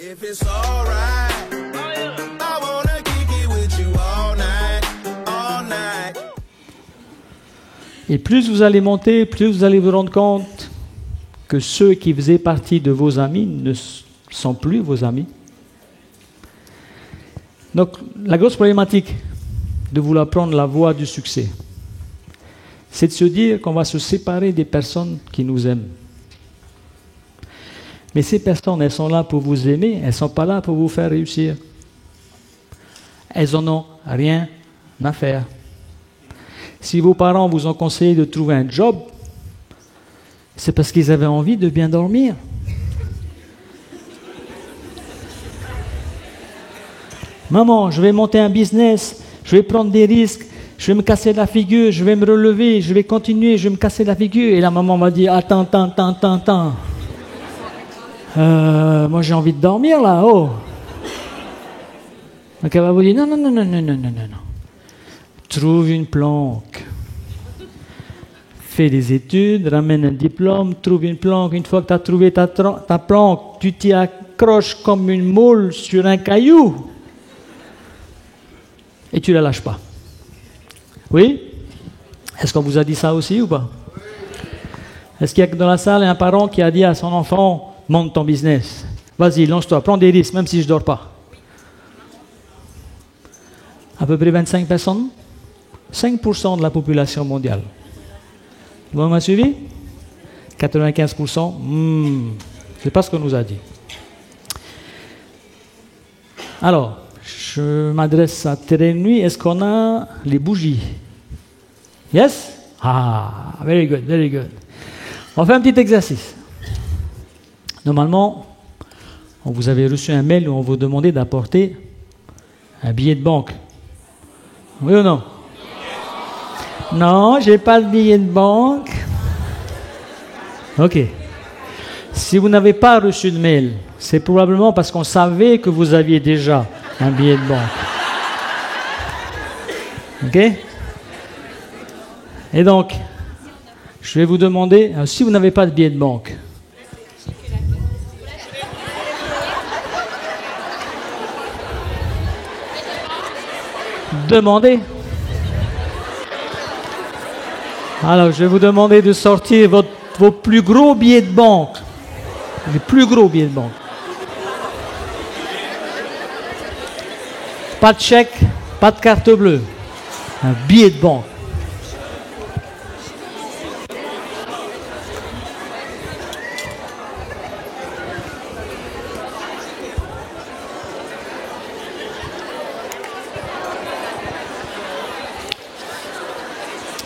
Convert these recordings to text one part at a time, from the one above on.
If it's alright, I wanna kick it with you all night, all night. Et plus vous allez monter, plus vous allez vous rendre compte que ceux qui faisaient partie de vos amis ne sont plus vos amis. Donc, la grosse problématique de vouloir prendre la voie du succès, c'est de se dire qu'on va se séparer des personnes qui nous aiment. Mais ces personnes, elles sont là pour vous aimer, elles ne sont pas là pour vous faire réussir. Elles n'en ont rien à faire. Si vos parents vous ont conseillé de trouver un job, c'est parce qu'ils avaient envie de bien dormir. Maman, je vais monter un business, je vais prendre des risques, je vais me casser la figure, je vais me relever, je vais continuer, je vais me casser la figure. Et la maman m'a dit, attends. Moi j'ai envie de dormir là, oh. Donc elle va vous dire, non. Trouve une planque. Fais des études, ramène un diplôme, trouve une planque. Une fois que tu as trouvé ta planque, tu t'y accroches comme une moule sur un caillou. Et tu ne la lâches pas. Oui? Est-ce qu'on vous a dit ça aussi ou pas? Est-ce qu'il y a dans la salle un parent qui a dit à son enfant, monte ton business, vas-y, lance-toi, prends des risques, même si je ne dors pas? À peu près 25 personnes, 5% de la population mondiale. Vous m'avez suivi? 95%, c'est pas ce qu'on nous a dit. Alors, je m'adresse à Terre Nuit. Est-ce qu'on a les bougies? Yes? Ah, very good. On fait un petit exercice. Normalement, vous avez reçu un mail où on vous demandait d'apporter un billet de banque. Oui ou non? Non, j'ai pas de billet de banque. Ok. Si vous n'avez pas reçu de mail, c'est probablement parce qu'on savait que vous aviez déjà un billet de banque. Ok? Et donc, je vais vous demander, si vous n'avez pas de billet de banque, demandez. Alors, je vais vous demander de sortir vos plus gros billets de banque. Les plus gros billets de banque. Pas de chèque, pas de carte bleue. Un billet de banque.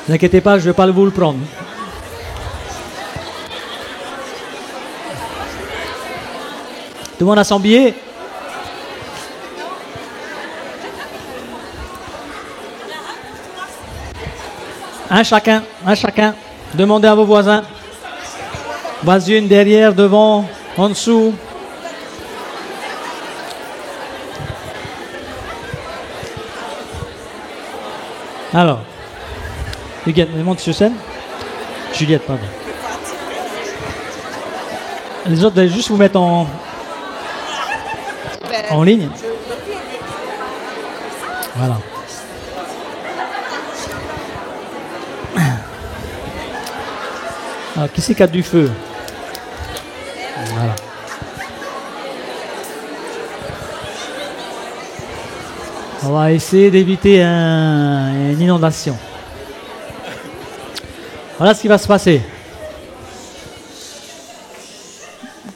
Ne vous inquiétez pas, je ne vais pas vous le prendre. Tout le monde a son billet? Un chacun. Demandez à vos voisins. Vas-y, une derrière, devant, en dessous. Alors, Juliette, monte sur scène. Juliette, pardon. Les autres, vous allez juste vous mettre en ligne. Voilà. Alors, qui c'est qui a du feu? Voilà. On va essayer d'éviter une inondation. Voilà ce qui va se passer.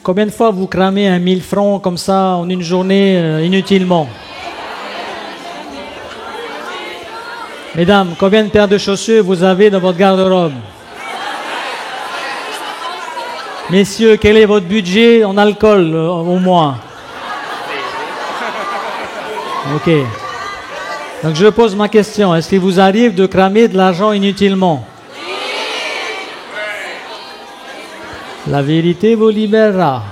Combien de fois vous cramez un 1000 francs comme ça en une journée inutilement? Mesdames, combien de paires de chaussures vous avez dans votre garde-robe? Messieurs, quel est votre budget en alcool au mois? Ok. Donc je pose ma question. Est-ce qu'il vous arrive de cramer de l'argent inutilement? La vérité vous libérera.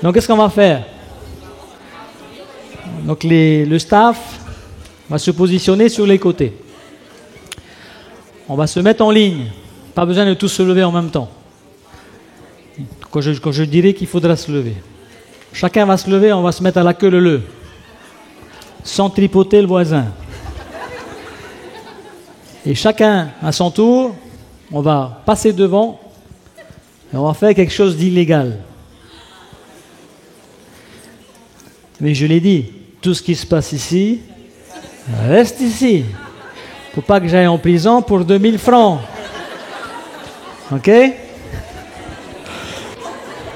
Donc qu'est-ce qu'on va faire? Donc le staff va se positionner sur les côtés. On va se mettre en ligne. Pas besoin de tous se lever en même temps. quand je dirai qu'il faudra se lever. Chacun va se lever, on va se mettre à la queue leu, sans tripoter le voisin. Et chacun, à son tour, on va passer devant et on va faire quelque chose d'illégal. Mais je l'ai dit, tout ce qui se passe ici, reste ici. Faut pas que j'aille en prison pour 2000 francs. Ok?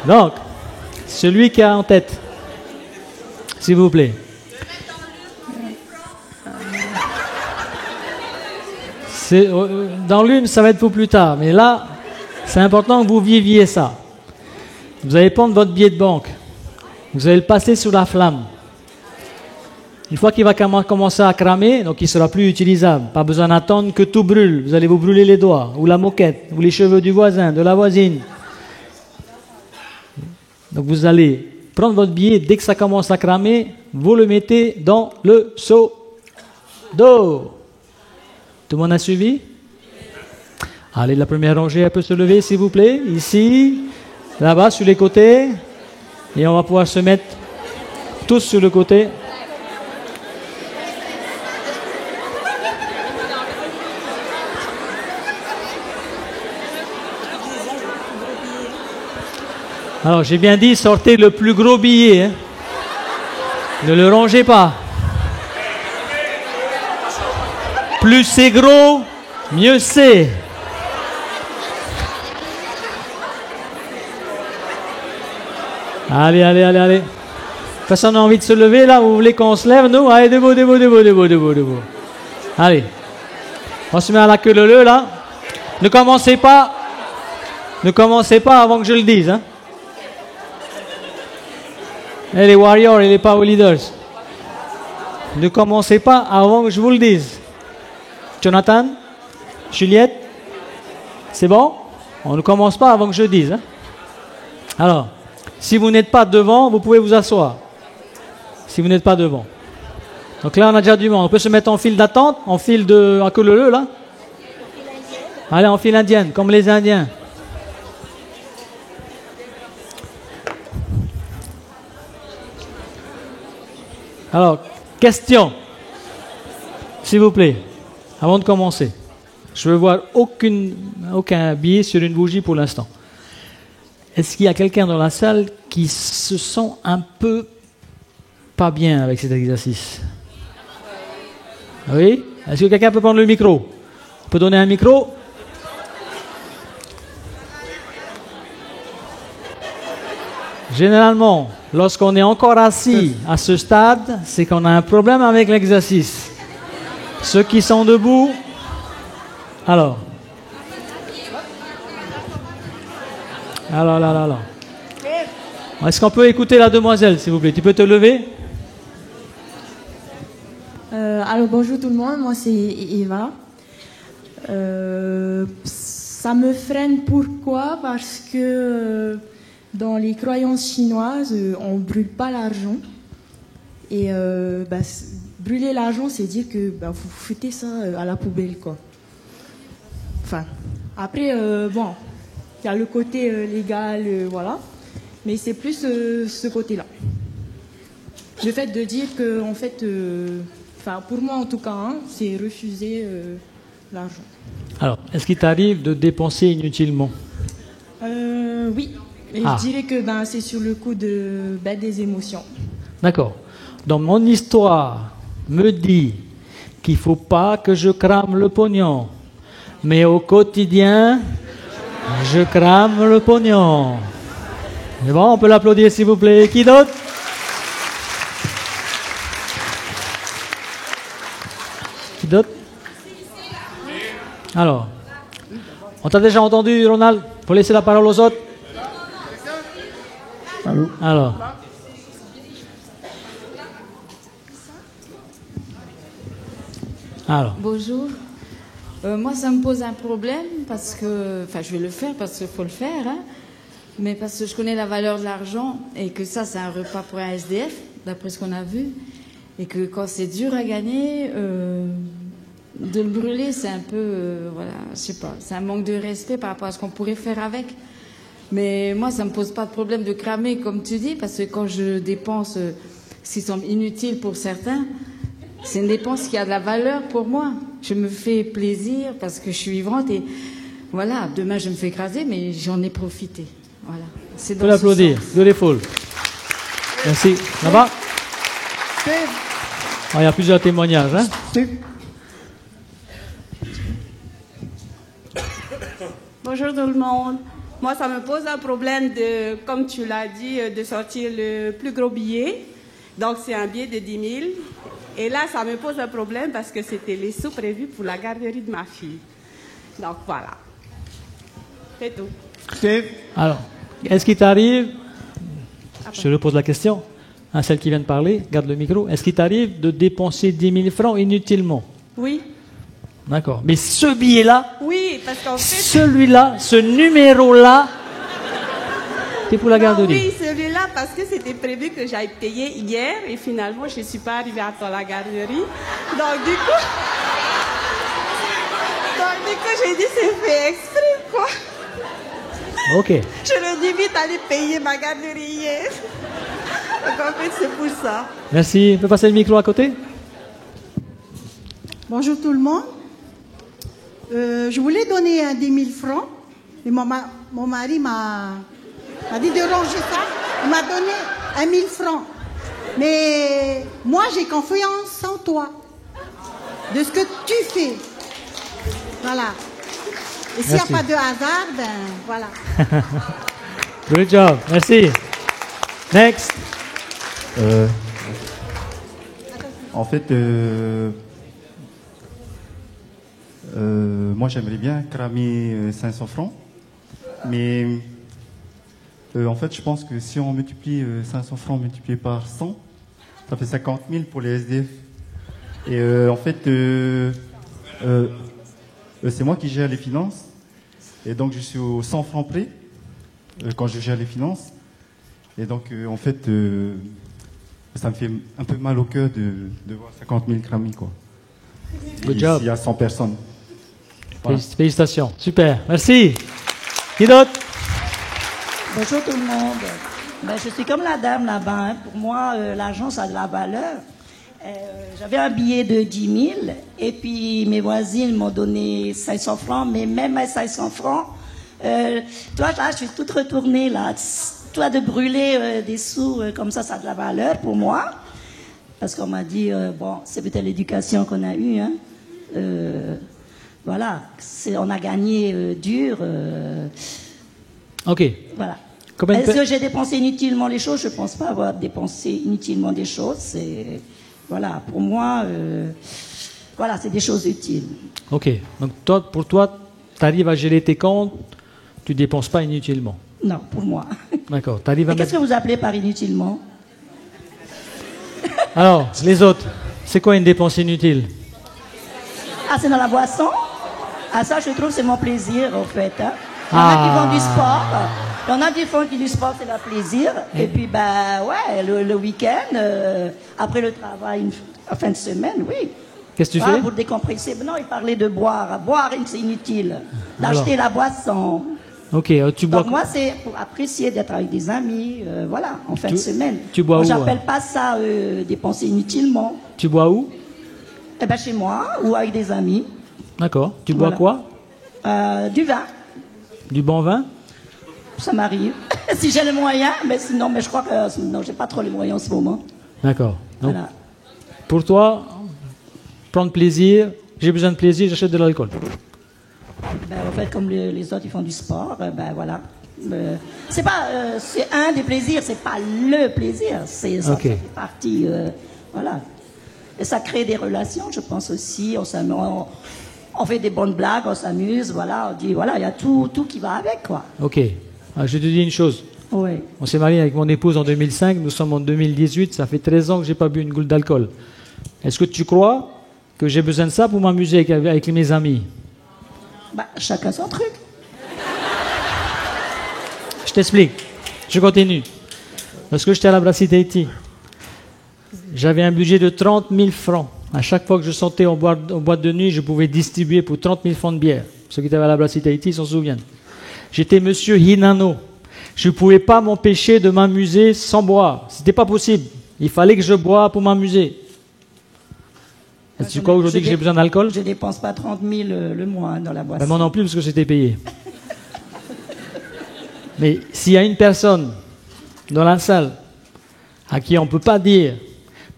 Donc, celui qui a en tête, s'il vous plaît. Dans l'une, ça va être pour plus tard, mais là, c'est important que vous viviez ça. Vous allez prendre votre billet de banque, vous allez le passer sous la flamme. Une fois qu'il va commencer à cramer, donc il ne sera plus utilisable. Pas besoin d'attendre que tout brûle. Vous allez vous brûler les doigts, ou la moquette, ou les cheveux du voisin, de la voisine. Donc vous allez prendre votre billet, dès que ça commence à cramer, vous le mettez dans le seau d'eau. Tout le monde a suivi? Allez, la première rangée, elle peut se lever, s'il vous plaît. Ici, là-bas, sur les côtés. Et on va pouvoir se mettre tous sur le côté. Alors, j'ai bien dit, sortez le plus gros billet. Hein. Ne le rangez pas. Plus c'est gros, mieux c'est. Allez, allez, allez, allez. Personne n'a envie de se lever là? Vous voulez qu'on se lève, nous? Allez, debout, debout, debout, debout, debout, debout. Allez. On se met à la queue leu là. Ne commencez pas. Ne commencez pas avant que je le dise. Hein. Et les warriors et les power leaders. Ne commencez pas avant que je vous le dise. Jonathan? Juliette? C'est bon? On ne commence pas avant que je dise. Hein? Alors, si vous n'êtes pas devant, vous pouvez vous asseoir. Si vous n'êtes pas devant. Donc là, on a déjà du monde. On peut se mettre en file d'attente, en file de... à queue leu, là. Allez, en file indienne, comme les Indiens. Alors, question, s'il vous plaît, avant de commencer. Je veux voir aucun billet sur une bougie pour l'instant. Est-ce qu'il y a quelqu'un dans la salle qui se sent un peu pas bien avec cet exercice? Oui? Est-ce que quelqu'un peut prendre le micro? On peut donner un micro? Généralement, lorsqu'on est encore assis à ce stade, c'est qu'on a un problème avec l'exercice. Ceux qui sont debout, alors. Alors. Est-ce qu'on peut écouter la demoiselle, s'il vous plaît? Tu peux te lever? Alors bonjour tout le monde, moi c'est Eva. Ça me freine pourquoi? Parce que dans les croyances chinoises, on ne brûle pas l'argent. Et brûler l'argent, c'est dire que vous foutez ça à la poubelle, quoi. Enfin, après, bon, il y a le côté légal, voilà. Mais c'est plus ce côté-là. Le fait de dire que, en fait, pour moi en tout cas, hein, c'est refuser l'argent. Alors, est-ce qu'il t'arrive de dépenser inutilement? Oui. Et je dirais que c'est sur le coup des émotions. D'accord. Donc mon histoire me dit qu'il ne faut pas que je crame le pognon. Mais au quotidien, je crame le pognon. C'est bon, on peut l'applaudir s'il vous plaît. Qui d'autre? Qui d'autre? Alors, on t'a déjà entendu, Ronald? Faut laisser la parole aux autres. Alors. Bonjour. Moi, ça me pose un problème parce que, je vais le faire parce qu'il faut le faire, hein, mais parce que je connais la valeur de l'argent et que ça, c'est un repas pour un SDF, d'après ce qu'on a vu, et que quand c'est dur à gagner, de le brûler, c'est un peu, je sais pas, c'est un manque de respect par rapport à ce qu'on pourrait faire avec. Mais moi, ça me pose pas de problème de cramer, comme tu dis, parce que quand je dépense, ce qui semble inutile pour certains, c'est une dépense qui a de la valeur pour moi. Je me fais plaisir parce que je suis vivante et voilà, demain je me fais écraser, mais j'en ai profité. Voilà. C'est On peut dans ce l'applaudir. sens. Beautiful. Merci. Là-bas? Il y a plusieurs témoignages. Hein? Bonjour tout le monde. Moi, ça me pose un problème de, comme tu l'as dit, de sortir le plus gros billet. Donc, c'est un billet de 10 000. Et là, ça me pose un problème parce que c'était les sous prévus pour la garderie de ma fille. Donc, voilà. C'est tout. Alors, est-ce qu'il t'arrive, je te repose la question, à celle qui vient de parler, garde le micro, est-ce qu'il t'arrive de dépenser 10 000 francs inutilement? Oui. D'accord. Mais ce billet-là, Oui, parce qu'en fait... celui-là, ce numéro-là, c'est pour la Non, garderie. oui, celui-là, parce que c'était prévu que j'aille payer hier et finalement, je ne suis pas arrivée à temps la garderie. Donc, du coup, j'ai dit, c'est fait exprès, quoi. Ok. Je le dis vite, aller payer ma garderie hier. Donc, en fait, c'est pour ça. Merci. On peut passer le micro à côté? Bonjour tout le monde. Je voulais donner un 10 000 francs. Et mon mari m'a dit de ranger ça. Il m'a donné 1 000 francs. Mais moi, j'ai confiance en toi. De ce que tu fais. Voilà. Et s'il n'y a Merci. pas de hasard, ben voilà. Good job. Merci. Next. En fait, moi j'aimerais bien cramer 500 francs, mais en fait je pense que si on multiplie 500 francs multiplié par 100, ça fait 50 000 pour les SDF. Et en fait, c'est moi qui gère les finances, et donc je suis au 100 francs près quand je gère les finances. Et donc en fait, ça me fait un peu mal au cœur de voir 50 000 cramés, quoi. Good Et job. Il y a 100 personnes. Voilà. Félicitations. Super. Merci. Qui d'autre? Bonjour tout le monde. Ben, je suis comme la dame là-bas. Hein. Pour moi, l'argent, ça a de la valeur. J'avais un billet de 10 000 et puis mes voisines m'ont donné 500 francs, mais même à 500 francs, toi, là, je suis toute retournée, là. Toi, de brûler des sous comme ça a de la valeur pour moi. Parce qu'on m'a dit, bon, c'est peut-être l'éducation qu'on a eue, hein. Voilà, on a gagné dur. Ok. Voilà. Combien de Est-ce pe- que j'ai dépensé inutilement les choses? Je ne pense pas avoir dépensé inutilement des choses. C'est, voilà, pour moi, voilà, c'est des choses utiles. Ok. Donc toi, pour toi, tu arrives à gérer tes comptes, tu dépenses pas inutilement. Non, pour moi. D'accord. Tu arrives à Et qu'est-ce mettre... que vous appelez par inutilement? Alors, les autres, c'est quoi une dépense inutile? Ah, c'est dans la boisson? Ah, ça, je trouve, c'est mon plaisir, en fait. Hein. Il y en a qui font du sport. Il y en a qui font du sport, c'est leur plaisir. Et puis, ben, ouais, le week-end, après le travail, en fin de semaine, oui. Qu'est-ce que tu Ah, fais? pour décompresser. Non, il parlait de boire. Boire, c'est inutile. Alors. D'acheter la boisson. Ok. Tu bois Donc moi, c'est pour apprécier d'être avec des amis, voilà, en fin de semaine. tu bois Moi, où, j'appelle pas ça dépenser inutilement. Tu bois où? Eh ben chez moi ou avec des amis. D'accord. Tu bois Voilà. quoi? Du vin, Du bon vin? ça m'arrive. Si j'ai les moyens, mais sinon, mais je crois que non, j'ai pas trop les moyens en ce moment. D'accord. Donc, Voilà. pour toi, prendre plaisir, j'ai besoin de plaisir, j'achète de l'alcool. Ben, en fait, comme les autres, ils font du sport, ben voilà. C'est pas, c'est un des plaisirs, c'est pas le plaisir. C'est ça, Ok. ça fait partie, voilà. Et ça crée des relations, je pense aussi. On fait des bonnes blagues, on s'amuse, voilà. On dit, voilà, il y a tout qui va avec, quoi. Ok. Ah, je te dis une chose. Oui. On s'est marié avec mon épouse en 2005, nous sommes en 2018, ça fait 13 ans que j'ai pas bu une goutte d'alcool. Est-ce que tu crois que j'ai besoin de ça pour m'amuser avec mes amis? Bah, chacun son truc. Je t'explique. Je continue. Lorsque j'étais à la Brasserie Tahiti, j'avais un budget de 30 000 francs. À chaque fois que je sortais en boîte de nuit, je pouvais distribuer pour 30 000 francs de bière. Ceux qui étaient à la Brasserie Tahiti s'en souviennent. J'étais monsieur Hinano. Je ne pouvais pas m'empêcher de m'amuser sans boire. Ce n'était pas possible. Il fallait que je boive pour m'amuser. Est-ce que tu crois aujourd'hui que j'ai besoin d'alcool? Je dépense pas 30 000 le mois dans la boisson. Ben moi non plus, parce que j'étais payé. Mais s'il y a une personne dans la salle à qui on ne peut pas dire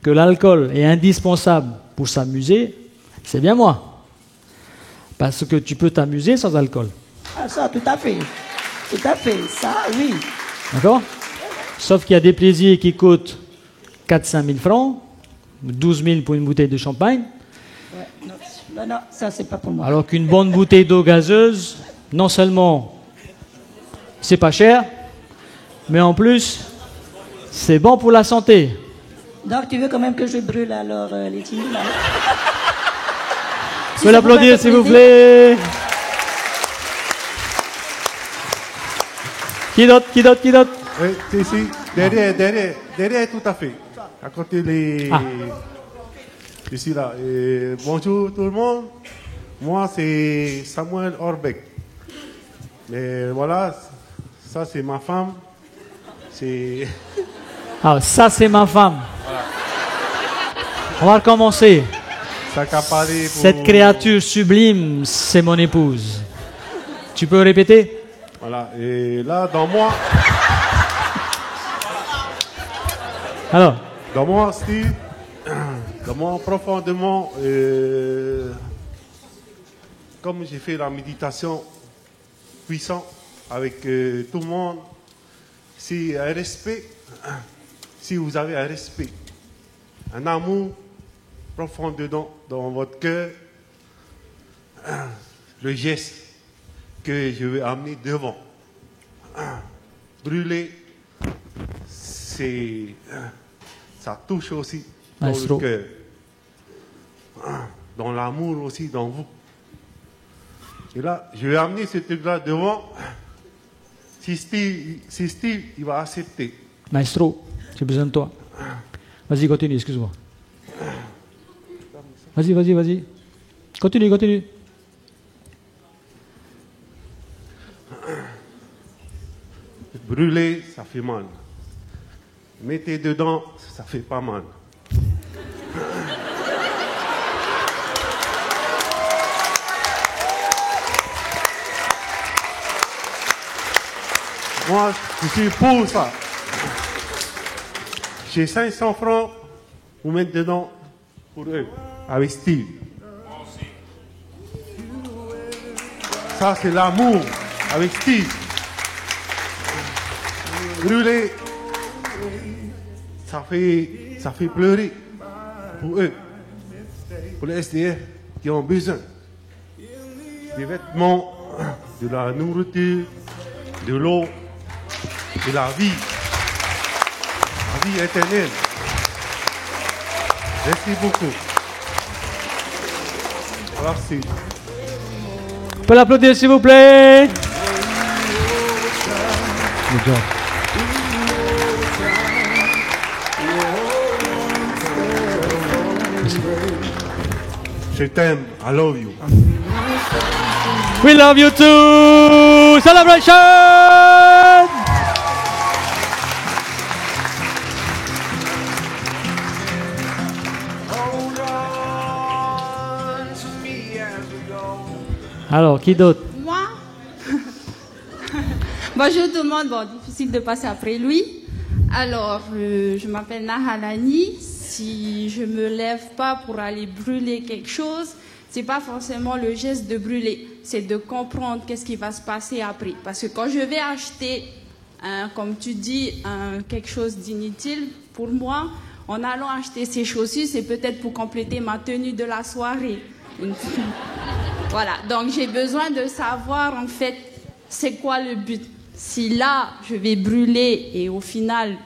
que l'alcool est indispensable pour s'amuser, c'est bien moi. Parce que tu peux t'amuser sans alcool. Ah ça, tout à fait. Tout à fait, ça, oui. D'accord? Sauf qu'il y a des plaisirs qui coûtent 4-5 000 francs, 12 000 pour une bouteille de champagne. Ouais, non, non, ça c'est pas pour moi. Alors qu'une bonne bouteille d'eau gazeuse, non seulement c'est pas cher, mais en plus, c'est bon pour la santé. Donc tu veux quand même que je brûle alors les timides là? Vous pouvez l'applaudir s'il vous plaît. Qui d'autre? Qui d'autre? Qui d'autre? Oui, c'est ici. Derrière, tout à fait. À côté les... Ici, là. Et bonjour tout le monde. Moi, c'est Samuel Orbeck. Mais voilà, ça, c'est ma femme. C'est... Ah, ça, c'est ma femme. Voilà. On va recommencer. Ça qu'a parlé pour... Cette créature sublime, c'est mon épouse. Tu peux répéter? Voilà. Et là, dans moi... Alors? Dans moi, Steve, dans moi, profondément, comme j'ai fait la méditation puissante avec tout le monde, c'est un respect, si vous avez un respect, un amour profond dedans, dans votre cœur, le geste que je vais amener devant, brûler, c'est... Ça touche aussi dans le cœur, dans l'amour aussi, dans vous. Et là, je vais amener ce truc-là devant. Si Steve, il va accepter. Maestro, j'ai besoin de toi. Vas-y, continue, excuse-moi. Vas-y, vas-y, vas-y. Continue, continue. Brûler, ça fait mal. Mettez dedans, ça fait pas mal. Moi, je suis pour ça. J'ai 500 francs pour mettre dedans pour eux, avec Steve. Ça, c'est l'amour avec Steve. Brûler, ça fait pleurer pour eux, pour les SDF qui ont besoin des vêtements, de la nourriture, de l'eau, de la vie éternelle. Merci beaucoup. Merci. On peut l'applaudir s'il vous plaît. Good job. Je t'aime. I love you. We love you too. Celebration. Alors, qui d'autre? Moi bonjour tout le monde. Bon, difficile de passer après lui. Alors, je m'appelle Nahalani. Si je me lève pas pour aller brûler quelque chose, c'est pas forcément le geste de brûler, c'est de comprendre qu'est-ce qui va se passer après. Parce que quand je vais acheter, comme tu dis, quelque chose d'inutile, pour moi, en allant acheter ces chaussures, c'est peut-être pour compléter ma tenue de la soirée. Voilà, donc j'ai besoin de savoir en fait c'est quoi le but. Si là je vais brûler et au final,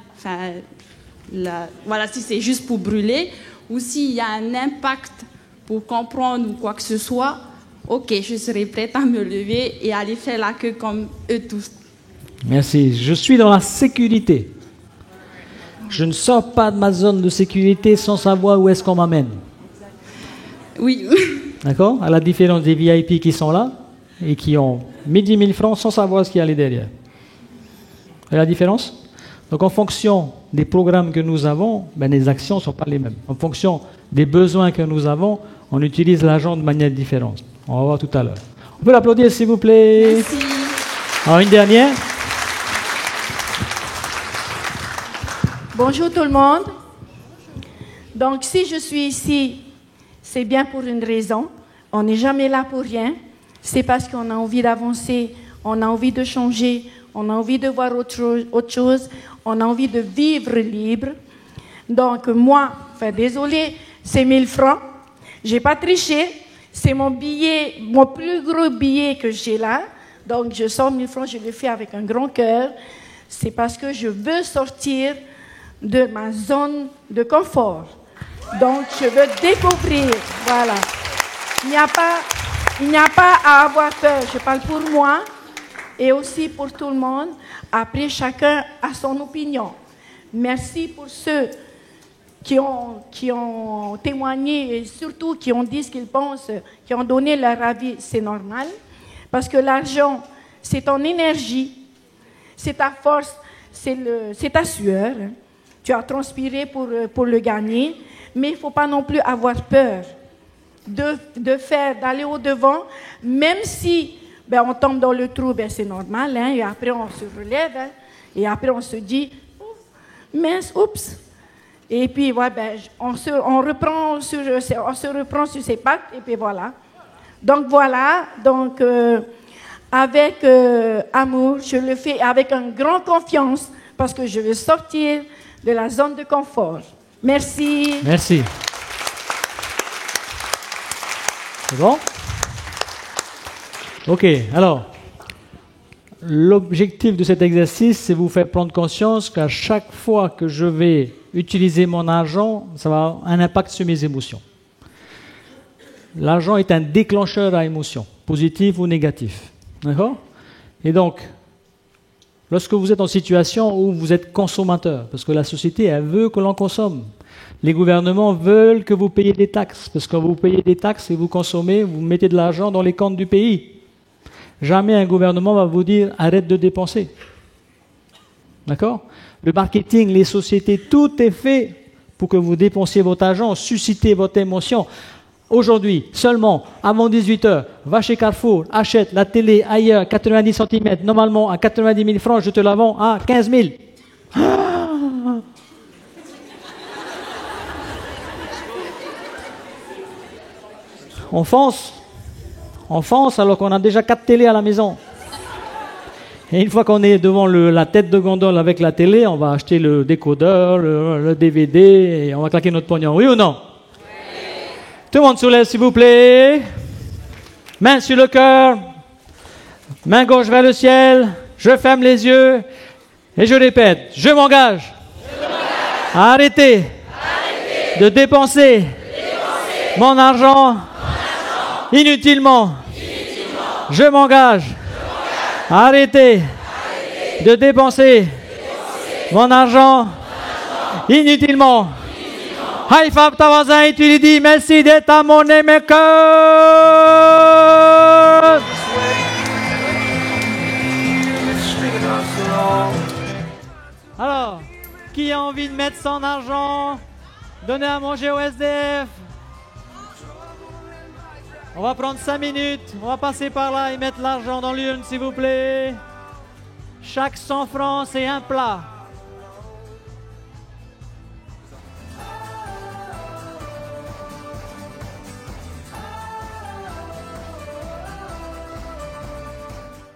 voilà, si c'est juste pour brûler ou s'il y a un impact pour comprendre ou quoi que ce soit, ok, je serai prête à me lever et aller faire la queue comme eux tous. Merci. Je suis dans la sécurité. Je ne sors pas de ma zone de sécurité sans savoir où est-ce qu'on m'amène. Oui. D'accord? À la différence des VIP qui sont là et qui ont mis 10 000 francs sans savoir ce qu'il y a derrière. voyez la différence? Donc en fonction des programmes que nous avons, ben, les actions ne sont pas les mêmes. En fonction des besoins que nous avons, on utilise l'argent de manière différente. On va voir tout à l'heure. On peut l'applaudir s'il vous plaît. Merci. Alors une dernière. Bonjour tout le monde. Donc si je suis ici, c'est bien pour une raison. On n'est jamais là pour rien. C'est parce qu'on a envie d'avancer, on a envie de changer, on a envie de voir autre chose, on a envie de vivre libre. Donc moi, désolé, c'est 1000 francs. J'ai pas triché. C'est mon billet, mon plus gros billet que j'ai là. Donc je sors 1000 francs, je le fais avec un grand cœur. C'est parce que je veux sortir de ma zone de confort. Donc, je veux découvrir, voilà. Il n'y a pas à avoir peur. Je parle pour moi et aussi pour tout le monde. Après, chacun a son opinion. Merci pour ceux qui ont témoigné et surtout qui ont dit ce qu'ils pensent, qui ont donné leur avis. C'est normal. Parce que l'argent, c'est ton énergie, c'est ta force, c'est ta sueur. Tu as transpiré pour le gagner, mais il ne faut pas non plus avoir peur d'aller au-devant, même si on tombe dans le trou, c'est normal, hein, et après on se relève, hein, et après on se dit, mince, oups, et puis ouais, on se reprend sur ses pattes, et puis voilà. Donc voilà, avec amour, je le fais avec une grande confiance, parce que je veux sortir de la zone de confort. Merci. Merci. C'est bon? Ok, alors, l'objectif de cet exercice, c'est vous faire prendre conscience qu'à chaque fois que je vais utiliser mon argent, ça va avoir un impact sur mes émotions. L'argent est un déclencheur à émotion, positif ou négatif. D'accord? Et donc, lorsque vous êtes en situation où vous êtes consommateur, parce que la société, elle veut que l'on consomme. Les gouvernements veulent que vous payiez des taxes, parce que quand vous payez des taxes et vous consommez, vous mettez de l'argent dans les comptes du pays. Jamais un gouvernement va vous dire « arrête de dépenser ». D'accord? Le marketing, les sociétés, tout est fait pour que vous dépensiez votre argent, susciter votre émotion. Aujourd'hui, seulement, avant 18h, va chez Carrefour, achète la télé ailleurs, 90 cm, normalement à 90 000 francs, je te la vends à 15 000. On fonce alors qu'on a déjà 4 télés à la maison. Et une fois qu'on est devant la tête de gondole avec la télé, on va acheter le décodeur, le DVD, et on va claquer notre pognon. Oui ou non? Tout le monde soulève, s'il vous plaît. Main sur le cœur. Main gauche vers le ciel. Je ferme les yeux. Et je répète, je m'engage à arrêter de dépenser mon argent inutilement. Je m'engage à arrêter de dépenser mon argent inutilement. High five ta voisin et tu lui dis merci d'être à mon cœur. Alors, qui a envie de mettre son argent, donner à manger au SDF? On va prendre 5 minutes, on va passer par là et mettre l'argent dans l'urne, s'il vous plaît. Chaque 100 francs, c'est un plat.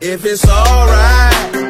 If it's alright,